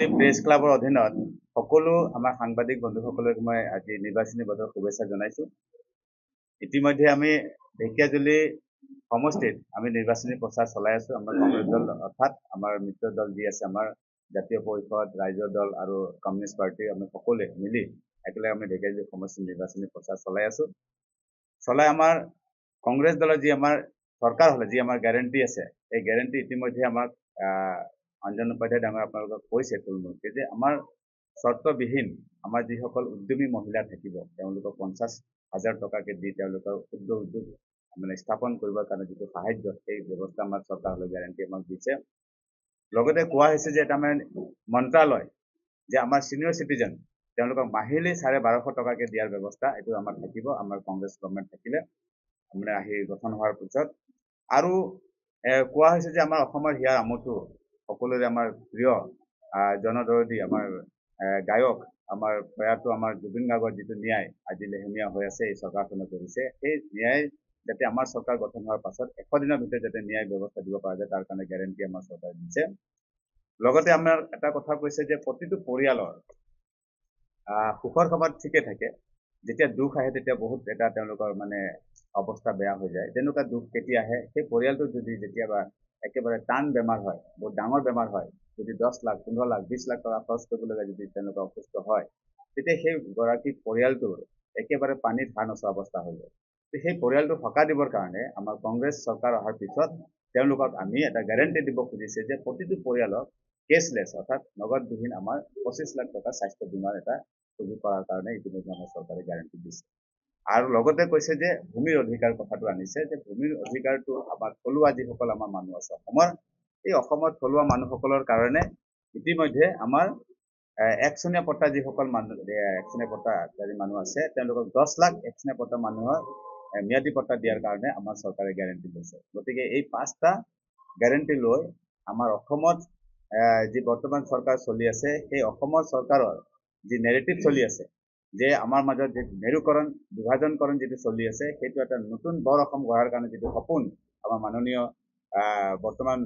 Press ক্লাবৰ অধীনত সকলো আমাৰ সাংবাদিক বন্ধুসকলক মই আজি নিৰ্বাচনী বৰ্ষৰ শুভেচ্ছা জনাইছো। ইতিমধ্যে আমি ঢেকীয়াজুলি সমষ্টিত আমি নিৰ্বাচনী প্ৰচাৰ চলাই আছো। আমাৰ কংগ্ৰেছ দল অৰ্থাৎ আমাৰ মিত্ৰ দল যি আছে, আমাৰ জাতীয় পৰিষদ, ৰাইজৰ দল আৰু কমিউনিষ্ট পাৰ্টি, আমি সকলোৱে মিলি একেলগে আমি ঢেকীয়াজুলি সমষ্টিত নিৰ্বাচনী প্ৰচাৰ চলাই আছো। চলাই আমাৰ কংগ্ৰেছ দলৰ যি আমাৰ চৰকাৰ হ'লে যি আমাৰ গেৰেণ্টি আছে, এই গেৰেণ্টি ইতিমধ্যে আমাক অঞ্জন উপাধ্যায় ডাঙৰ আপোনালোকক কৈছে থুলমূলকৈ যে আমাৰ চৰ্তবিহীন আমাৰ যিসকল উদ্যমী মহিলা থাকিব তেওঁলোকক 50,000 টকাকে দি তেওঁলোকৰ ক্ষুদ্ৰ উদ্যোগ মানে স্থাপন কৰিবৰ কাৰণে যিটো সাহায্য, সেই ব্যৱস্থা আমাৰ চৰকাৰলৈ গেৰেণ্টি আমাক দিছে। লগতে কোৱা হৈছে যে এটা মানে মন্ত্ৰালয় যে আমাৰ ছিনিয়ৰ চিটিজেন তেওঁলোকক মাহিলী 1250 টকাকে দিয়াৰ ব্যৱস্থা এইটো আমাৰ থাকিব, আমাৰ কংগ্ৰেছ গভৰ্ণমেণ্ট থাকিলে মানে আহি গঠন হোৱাৰ পিছত। আৰু কোৱা হৈছে যে আমাৰ অসমৰ হিয়াৰ আমঠু সকলোৰে আমাৰ প্ৰিয় জনদৰদী আমাৰ গায়ক আমাৰ প্ৰয়াত আমাৰ জুবিন গাৰ্গৰ যিটো ন্যায় আজি লেহেমীয়া হৈ আছে, এই চৰকাৰখনে কৰিছে, সেই ন্যায় যাতে আমাৰ চৰকাৰ গঠন হোৱাৰ পাছত 100 দিনৰ ভিতৰত যাতে ন্যায় ব্যৱস্থা দিব পৰা যায়, তাৰ কাৰণে গেৰেণ্টি আমাৰ চৰকাৰে দিছে। লগতে আমাৰ এটা কথা কৈছে যে প্ৰতিটো পৰিয়ালৰ সুখৰ সময়ত ঠিকে থাকে, যেতিয়া দুখ আহে তেতিয়া বহুত এটা তেওঁলোকৰ মানে অৱস্থা বেয়া হৈ যায়। তেনেকুৱা দুখ কেতিয়া আহে, সেই পৰিয়ালটো যদি যেতিয়াবা একেবাৰে টান বেমাৰ হয়, বহুত ডাঙৰ বেমাৰ হয়, যদি 10 লাখ 15 লাখ 20 লাখ টকা খৰচ কৰিবলৈ যদি তেওঁলোকৰ অসুস্থ হয়, তেতিয়া সেই গৰাকী পৰিয়ালটোৰ একেবাৰে পানীত হাঁহ নচা অৱস্থা হৈ যায়। সেই পৰিয়ালটো সকাহ দিবৰ কাৰণে আমাৰ কংগ্ৰেছ চৰকাৰ অহাৰ পিছত তেওঁলোকক আমি এটা গেৰেণ্টি দিব খুজিছে যে প্ৰতিটো পৰিয়ালক কেছলেছ অৰ্থাৎ নগদবিহীন আমাৰ 25 লাখ টকা স্বাস্থ্য বীমাৰ এটা সুযোগ কৰাৰ কাৰণে ইতিমধ্যে আমাৰ চৰকাৰে গেৰেণ্টি দিছে। আৰু লগতে কৈছে যে ভূমিৰ অধিকাৰ কথাটো আনিছে, যে ভূমিৰ অধিকাৰটো আমাৰ থলুৱা যিসকল আমাৰ মানুহ আছে অসমৰ, এই অসমৰ থলুৱা মানুহসকলৰ কাৰণে ইতিমধ্যে আমাৰ একচনীয়া পট্টা যিসকল মানুহ একচনীয়া পট্টাধাৰী মানুহ আছে তেওঁলোকক 10 লাখ একচনীয়া পট্টা মানুহৰ ম্যাদী পট্টা দিয়াৰ কাৰণে আমাৰ চৰকাৰে গেৰেণ্টি দিছে। গতিকে এই 5টা গেৰেণ্টি লৈ আমাৰ অসমত যি বৰ্তমান চৰকাৰ চলি আছে, সেই অসমৰ চৰকাৰৰ যি নেৰেটিভ চলি আছে যে আমাৰ মাজত যি মেৰুকৰণ বিভাজনকৰণ যিটো চলি আছে, সেইটো এটা নতুন বৰ অসম গঢ়াৰ কাৰণে যিটো সপোন আমাৰ মাননীয় বৰ্তমান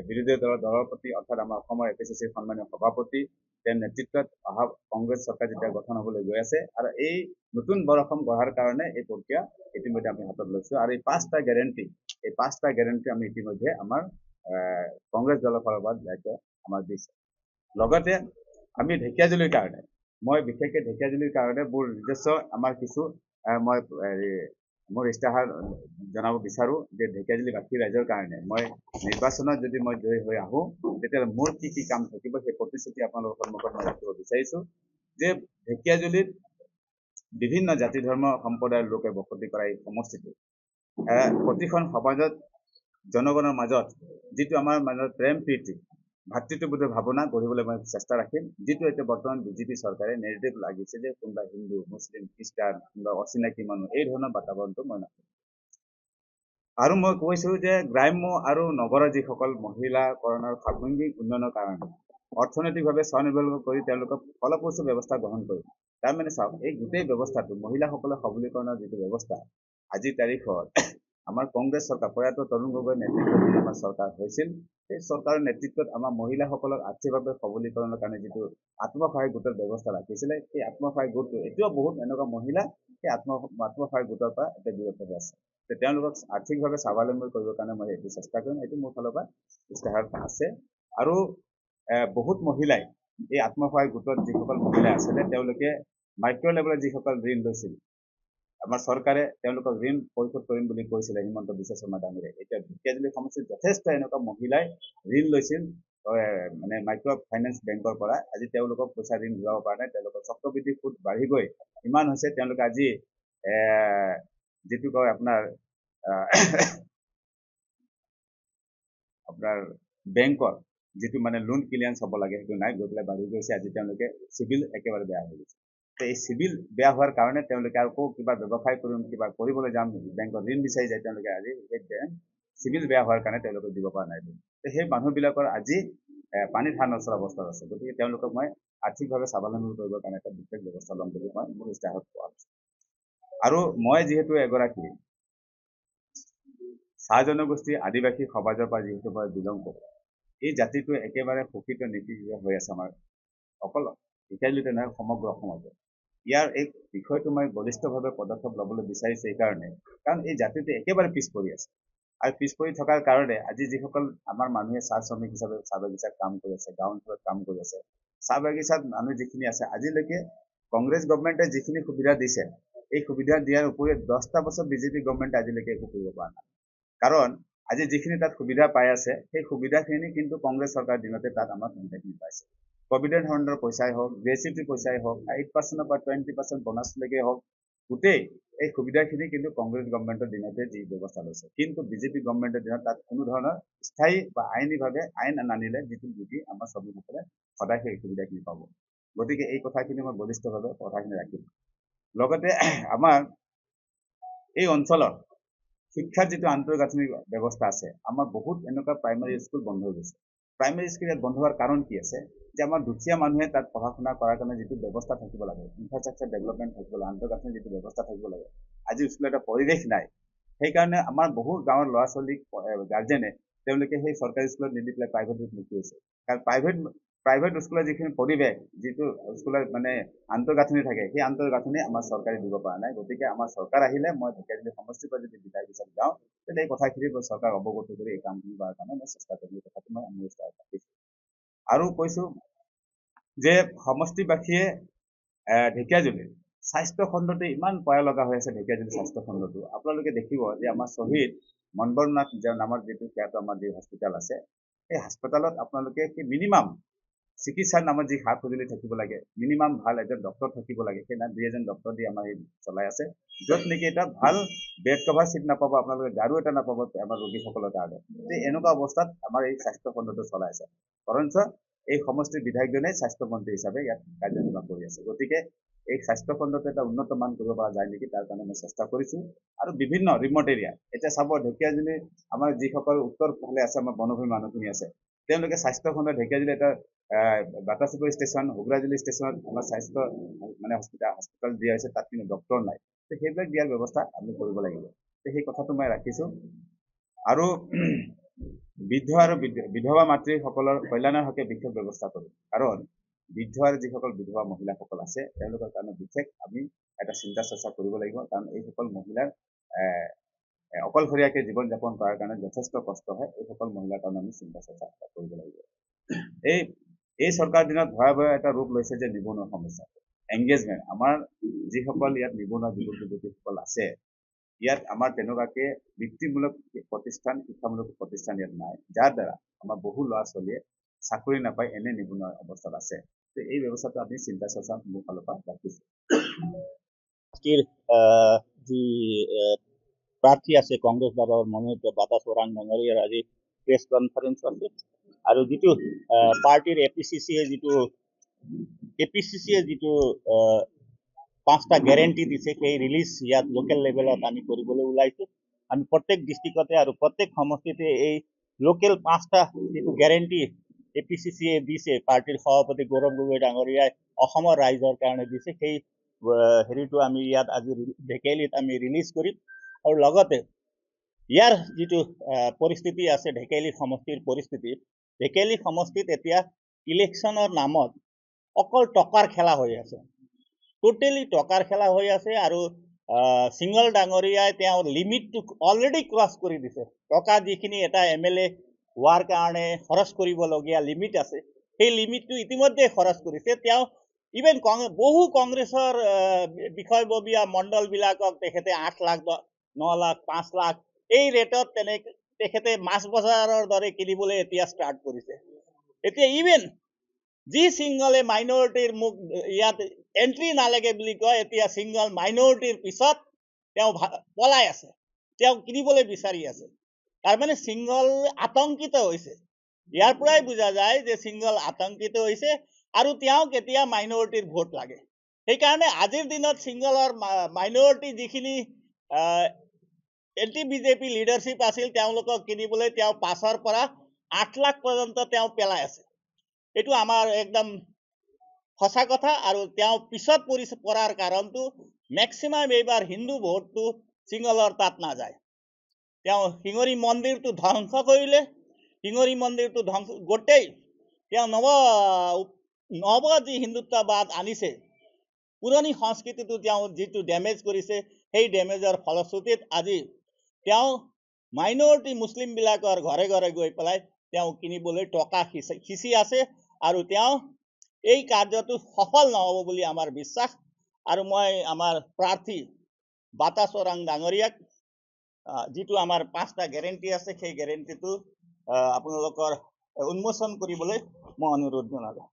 বিৰোধী দলৰ প্ৰতি অৰ্থাৎ আমাৰ অসমৰ APCCৰ সন্মানীয় সভাপতি তেওঁৰ নেতৃত্বত অহা কংগ্ৰেছ চৰকাৰ যেতিয়া গঠন হ'বলৈ গৈ আছে, আৰু এই নতুন বৰ অসম গঢ়াৰ কাৰণে এই প্ৰক্ৰিয়া ইতিমধ্যে আমি হাতত লৈছো। আৰু এই 5টা গেৰেণ্টি আমি ইতিমধ্যে আমাৰ কংগ্ৰেছ দলৰ ফালৰ পৰা দায়িত্ব আমাক দিছে। লগতে আমি ঢেকীয়াজুলিৰ কাৰণে মই বিশেষকৈ ঢেকীয়াজুলিৰ কাৰণে মোৰ নিজস্ব আমাৰ কিছু মই মোৰ ইস্তাহাৰ জনাব বিচাৰোঁ যে ঢেকীয়াজুলিবাসী ৰাইজৰ কাৰণে মই নিৰ্বাচনত যদি মই জয়ী হৈ আহোঁ, তেতিয়াহ'লে মোৰ কি কি কাম থাকিব সেই প্ৰতিশ্ৰুতি আপোনালোকৰ সন্মুখত মই ৰাখিব বিচাৰিছোঁ। যে ঢেকীয়াজুলিত বিভিন্ন জাতি ধৰ্ম সম্প্ৰদায়ৰ লোকে বসতি কৰা এই সমষ্টিটো প্ৰতিখন সমাজত জনগণৰ মাজত যিটো আমাৰ মাজত প্ৰেম প্ৰীতি ভাতৃত্ববোধৰ ভাৱনা গঢ়িবলৈ মই চেষ্টা ৰাখিম। যিটো এতিয়া বৰ্তমান বিজেপি চৰকাৰে নেৰেটিভ লাগিছে যে কোনোবা হিন্দু মুছলিম খ্ৰীষ্টান কোনোবা অচিনাকি মানুহ, এই ধৰণৰ বাতাবৰণটো মই নাথাকিম। আৰু মই কৈছোঁ যে গ্ৰাম্য আৰু নগৰৰ যিসকল মহিলাকৰণৰ সাংঘিক উন্নয়নৰ কাৰণে অৰ্থনৈতিকভাৱে স্বনিৰ্ভৰ কৰি তেওঁলোকক ফলপ্ৰসূ ব্যৱস্থা গ্ৰহণ কৰিম। তাৰমানে চাওক, এই গোটেই ব্যৱস্থাটো মহিলাসকলৰ সবলীকৰণৰ যিটো ব্যৱস্থা আজিৰ তাৰিখত আমাৰ কংগ্ৰেছ চৰকাৰ প্ৰয়াত তৰুণ গগৈৰ নেতৃত্বত আমাৰ চৰকাৰ হৈছিল, সেই চৰকাৰৰ নেতৃত্বত আমাৰ মহিলাসকলক আৰ্থিকভাৱে সবলীকৰণৰ কাৰণে যিটো আত্মসহায়ক গোটৰ ব্যৱস্থা ৰাখিছিলে, সেই আত্মসহায়ক গোটটো এতিয়াও বহুত এনেকুৱা মহিলা সেই আত্মসহায়ক গোটৰ পৰা এতিয়া বিৰত হৈ আছে। তেওঁলোকক আৰ্থিকভাৱে স্বাৱলম্বী কৰিবৰ কাৰণে মই এইটো চেষ্টা কৰিম, এইটো মোৰ ফালৰ পৰা ইস্তাহাৰ আছে। আৰু বহুত মহিলাই এই আত্মসহায়ক গোটত যিসকল মহিলা আছিলে তেওঁলোকে মাইক্ৰ' লেভেলত যিসকল ঋণ লৈছিল, আমাৰ চৰকাৰে তেওঁলোকক ঋণ পৰিশোধ কৰিম বুলি কৈছিলে হিমন্ত বিশ্ব শৰ্মা ডাঙৰীয়াই। এতিয়া ঢেকীয়াজুলি সমষ্টিত যথেষ্ট এনেকুৱা মহিলাই ঋণ লৈছিল মানে মাইক্ৰ' ফাইনেন্স বেংকৰ পৰা, আজি তেওঁলোকক পইচা ঋণ ঘূৰাব পৰা নাই। তেওঁলোকৰ চক্ৰবৃদ্ধি সুদ বাঢ়ি গৈ ইমান হৈছে, তেওঁলোকে আজি যিটো কয় আপোনাৰ বেংকৰ যিটো মানে লোন ক্লিয়াৰেন্স হ'ব লাগে সেইটো নাই, গৈ পেলাই বাঢ়ি গৈছে। আজি তেওঁলোকে চিভিল একেবাৰে বেয়া হৈ গৈছে। এই চিভিল বেয়া হোৱাৰ কাৰণে তেওঁলোকে আকৌ কিবা ব্যৱসায় কৰিম কিবা কৰিবলৈ যাম বেংকত ঋণ বিচাৰি যায়, তেওঁলোকে আজি চিভিল বেয়া হোৱাৰ কাৰণে তেওঁলোকে দিব পৰা নাই। সেই মানুহবিলাকৰ আজি পানীত হাঁহ নচৰা অৱস্থাত আছে। গতিকে তেওঁলোকক মই আৰ্থিকভাৱে স্বাৱলম্বী কৰিবৰ কাৰণে এটা বিশেষ ব্যৱস্থা ল'ম বুলি মই মোৰ ইস্তাহাৰত কোৱা হৈছে। আৰু মই যিহেতু এগৰাকী চাহ জনগোষ্ঠী আদিবাসী সমাজৰ পৰা যিহেতু মই বিলং কৰোঁ, এই জাতিটো একেবাৰে শোষিত নীতিৰে হৈ আছে আমাৰ অকল ঢেকিয়াজুলিতে নহয় সমগ্ৰ অসমতে ইয়াৰ এই বিষয়টো মই বলিষ্ঠভাৱে পদক্ষেপ ল'বলৈ বিচাৰিছোঁ এইকাৰণে কাৰণ এই জাতিটো একেবাৰে পিছ পৰি আছে আৰু পিছ পৰি থকাৰ কাৰণে আজি যিসকল আমাৰ মানুহে চাহ শ্ৰমিক হিচাপে চাহ বাগিচাত কাম কৰি আছে গাঁও অঞ্চলত কাম কৰি আছে চাহ বাগিচাত মানুহ যিখিনি আছে আজিলৈকে কংগ্ৰেছ গভৰ্ণমেণ্টে যিখিনি সুবিধা দিছে এই সুবিধা দিয়াৰ উপৰি 10টা বছৰ বিজেপি গভৰ্ণমেণ্টে আজিলৈকে একো কৰিব পৰা নাই কাৰণ আজি যিখিনি তাত সুবিধা পাই আছে সেই সুবিধাখিনি কিন্তু কংগ্ৰেছ চৰকাৰৰ দিনতে তাত আমাৰ সুবিধাখিনি পাইছে প্ৰভিডেণ্ট ফাণ্ডৰ পইচাই হওক গ্ৰেচুইটি পইচাই হওক 8% পৰা 20% বনাছলৈকে হওক গোটেই এই সুবিধাখিনি কিন্তু কংগ্ৰেছ গভৰ্ণমেণ্টৰ দিনতে যি ব্যৱস্থা লৈছে কিন্তু বিজেপি গভৰ্ণমেণ্টৰ দিনত তাত কোনো ধৰণৰ স্থায়ী বা আইনীভাৱে আইন নানিলে যিটো নেকি আমাৰ শ্ৰমিকসকলে সদায় সেই সুবিধাখিনি পাব গতিকে এই কথাখিনি মই বলিষ্ঠভাৱে কথাখিনি ৰাখিম লগতে আমাৰ এই অঞ্চলৰ শিক্ষাৰ যিটো আন্তঃগাঁথনি ব্যৱস্থা আছে আমাৰ বহুত এনেকুৱা প্ৰাইমাৰী স্কুল বন্ধ হৈ গৈছে প্ৰাইমাৰী স্কুল ইয়াত বন্ধ হোৱাৰ কাৰণ কি আছে যে আমাৰ দুখীয়া মানুহে তাত পঢ়া শুনা কৰাৰ কাৰণে যিটো ব্যৱস্থা থাকিব লাগে ইনফ্ৰাষ্ট্ৰাকচাৰ ডেভেলপমেণ্ট থাকিব লাগে আন্তঃগাঁথনি যিটো ব্যৱস্থা থাকিব লাগে আজি স্কুলত এটা পৰিৱেশ নাই সেইকাৰণে আমাৰ বহু গাঁৱৰ ল'ৰা ছোৱালীক গাৰ্জেনে তেওঁলোকে সেই চৰকাৰী স্কুলত নিদি পেলাই প্ৰাইভেটত মুক্তি হৈছে কাৰণ প্ৰাইভেট স্কুলৰ যিখিনি পৰিৱেশ যিটো স্কুলৰ মানে আন্তঃগাঁথনি থাকে সেই আন্তঃগাঁথনি আমাৰ চৰকাৰে দিব পৰা নাই গতিকে আমাৰ চৰকাৰ আহিলে মই ঢেকিয়াজুলি সমষ্টিৰ পৰা যদি বিধায়ক হিচাপে যাওঁ তেতিয়া এই কথাখিনি চৰকাৰ অৱগত কৰি এই কামখিনি কৰাৰ কাৰণে মই চেষ্টা কৰিম এই কথাটো মই অনুৰোধ ৰাখিছোঁ আৰু কৈছোঁ যে সমষ্টিবাসীয়ে ঢেকিয়াজুলিৰ স্বাস্থ্য খণ্ডটো ইমান পয়া লগা হৈ আছে ঢেকিয়াজুলি স্বাস্থ্য খণ্ডটো আপোনালোকে দেখিব যে আমাৰ শ্বহীদ মনবৰনাথ নামৰ যিটো খ্যাত আমাৰ যি হস্পিটেল আছে সেই হাস্পতালত আপোনালোকে কি মিনিমাম চিকিৎসাৰ নামত যি সা সঁজুলি থাকিব লাগে মিনিমাম ভাল এজন ডক্টৰ থাকিব লাগে সেই দুই এজন ডক্টৰ দি আমাৰ চলাই আছে য'ত নেকি এটা ভাল বেড কভাৰ চিট নাপাব আপোনালোকে গাৰু এটা নাপাব আমাৰ ৰোগীসকলৰ কাৰণে এনেকুৱা অৱস্থাত আমাৰ এই স্বাস্থ্য খণ্ডটো চলাই আছে বৰঞ্চ এই সমষ্টিৰ বিধায়কজনে স্বাস্থ্য মন্ত্ৰী হিচাপে ইয়াত কাৰ্যনিৰ্বাহ কৰি আছে গতিকে এই স্বাস্থ্য খণ্ডটো এটা উন্নত মান কৰিব পৰা যায় নেকি তাৰ কাৰণে মই চেষ্টা কৰিছোঁ আৰু বিভিন্ন ৰিমট এৰিয়া এতিয়া চাব ঢেকিয়াজুলি আমাৰ যিসকল উত্তৰ ফালে আছে আমাৰ বনভূমি মানুহখিনি আছে তেওঁলোকে স্বাস্থ্য খণ্ডত ঢেকিয়াজুলি এটা বাটাচুকুৰি ষ্টেচন হুগ্ৰাজুলি ষ্টেচনত আমাৰ স্বাস্থ্য মানে হস্পিটেল দিয়া হৈছে তাত কিন্তু ডক্টৰ নাই সেইবিলাক দিয়াৰ ব্যৱস্থা আমি কৰিব লাগিব সেই কথাটো মই ৰাখিছোঁ আৰু বৃদ্ধ আৰু বিধৱা মাতৃসকলৰ কল্যাণৰ হকে বিশেষ ব্যৱস্থা কৰোঁ কাৰণ বৃদ্ধ আৰু যিসকল বিধৱা মহিলাসকল আছে তেওঁলোকৰ কাৰণে বিশেষ আমি এটা চিন্তা চৰ্চা কৰিব লাগিব কাৰণ এইসকল মহিলাৰ অকলশৰীয়াকৈ জীৱন যাপন কৰাৰ কাৰণে যথেষ্ট কষ্ট হয় এইসকল মহিলাৰ কাৰণে আমি চিন্তা চৰ্চা কৰিব লাগিব এই চৰকাৰ দিনত ভয়াৱহ এটা ৰূপ লৈছে যে নিবনুৱা সমস্যা এংগেজমেণ্ট আমাৰ যিসকল ইয়াত নিবনুৱা যুৱক যুৱতীসকল আছে ইয়াত আমাৰ তেনেকুৱাকৈ বৃত্তিমূলক প্ৰতিষ্ঠান শিক্ষামূলক প্ৰতিষ্ঠান ইয়াত নাই যাৰ দ্বাৰা আমাৰ বহু ল'ৰা ছোৱালীয়ে চাকৰি নাপায় এনে নিবনুৱা অৱস্থাত আছে এই ব্যৱস্থাটো আমি চিন্তা চৰ্চা মোৰ ফালৰ পৰা ৰাখিছোঁ যি প্ৰাৰ্থী আছে কংগ্ৰেছ দলৰ মনোনীত বাতাস ওৰাং ডাঙৰীয়াৰ আজি প্ৰেছ কনফাৰেন্স আছে আৰু যিটো পাৰ্টিৰ এপিচিচিয়ে যিটো 5টা গ্যাৰেণ্টি দিছে সেই ৰিলিজ ইয়াত লোকেল লেভেলত আমি কৰিবলৈ ওলাইছোঁ আমি প্ৰত্যেক ডিষ্ট্ৰিক্টতে আৰু প্ৰত্যেক সমষ্টিতে এই লোকেল 5টা যিটো গ্যাৰেণ্টি এপিচিচিয়ে দিছে পাৰ্টিৰ সভাপতি গৌৰৱ গগৈ ডাঙৰীয়াই অসমৰ ৰাইজৰ কাৰণে দিছে সেই হেৰিটো আমি ইয়াত আজি ঢেকিয়াজুলিত আমি ৰিলিজ কৰিম আৰু লগতে ইয়াৰ যিটো পৰিস্থিতি আছে ঢেকিয়াজুলি সমষ্টিৰ পৰিস্থিতি ঢেকিয়াজুলি সমষ্টিত এতিয়া ইলেকশ্যনৰ নামত অকল টকাৰ খেলা হৈ আছে টোটেলি টকাৰ খেলা হৈ আছে আৰু সিংহল ডাঙৰীয়াই তেওঁৰ লিমিটটো অলৰেডি ক্ৰছ কৰি দিছে টকা যিখিনি এটা MLA হোৱাৰ কাৰণে খৰচ কৰিবলগীয়া লিমিট আছে সেই লিমিটটো ইতিমধ্যে খৰচ কৰিছে তেওঁ ইভেন বহু কংগ্ৰেছৰ বিষয়ববীয়া মণ্ডলবিলাকক তেখেতে 8 লাখ 9 লাখ 5 লাখ এই ৰেটত তেখেতে মাছ বজাৰৰ দৰে কিনিবলৈ এতিয়া ষ্টাৰ্ট কৰিছে এতিয়া ইভেন যি সিংহলে মাইনৰিটিৰ মুখ ইয়াত এন্ট্ৰি নালাগে বুলি কয় এতিয়া সিংহল মাইনৰিটিৰ পিছত তেওঁ পলাই আছে তেওঁ কিনিবলৈ বিচাৰি আছে তাৰ মানে সিংহল আতংকিত হৈছে ইয়াৰ পৰাই বুজা যায় যে সিংহল আতংকিত হৈছে আৰু তেওঁ কেতিয়া মাইনৰিটিৰ ভোট লাগে সেইকাৰণে আজিৰ দিনত সিংহলৰ মাইনৰিটি যিখিনি এন্টি বিজেপি লিডাৰশ্বিপ আছিল তেওঁলোকক কিনিবলৈ তেওঁ 5ৰ পৰা 8 লাখ পৰ্যন্ত তেওঁ পেলাই আছে এইটো আমাৰ একদম সঁচা কথা আৰু তেওঁ পিছত পৰাৰ কাৰণটো মেক্সিমাম এইবাৰ হিন্দু ভোটটো সিংহলৰ তাত নাযায় তেওঁ শিঙৰি মন্দিৰটো ধ্বংস কৰিলে শিঙৰি মন্দিৰটো ধ্বংস গোটেই তেওঁ নৱ যি হিন্দুত্ববাদ আনিছে পুৰণি সংস্কৃতিটো তেওঁ যিটো ডেমেজ কৰিছে সেই ডেমেজৰ ফলশ্ৰুতিত আজি তেওঁ মাইনৰিটি মুছলিমবিলাকৰ ঘৰে ঘৰে গৈ পেলাই তেওঁ কিনিবলৈ টকা সিঁচি আছে আৰু তেওঁ এই কাৰ্যটো সফল নহ'ব বুলি আমাৰ বিশ্বাস আৰু মই আমাৰ প্ৰাৰ্থী বাটা চৰাং ডাঙৰীয়াক যিটো আমাৰ 5টা গেৰেণ্টি আছে সেই গেৰেণ্টিটো আপোনালোকৰ উন্মোচন কৰিবলৈ মই অনুৰোধ জনালোঁ।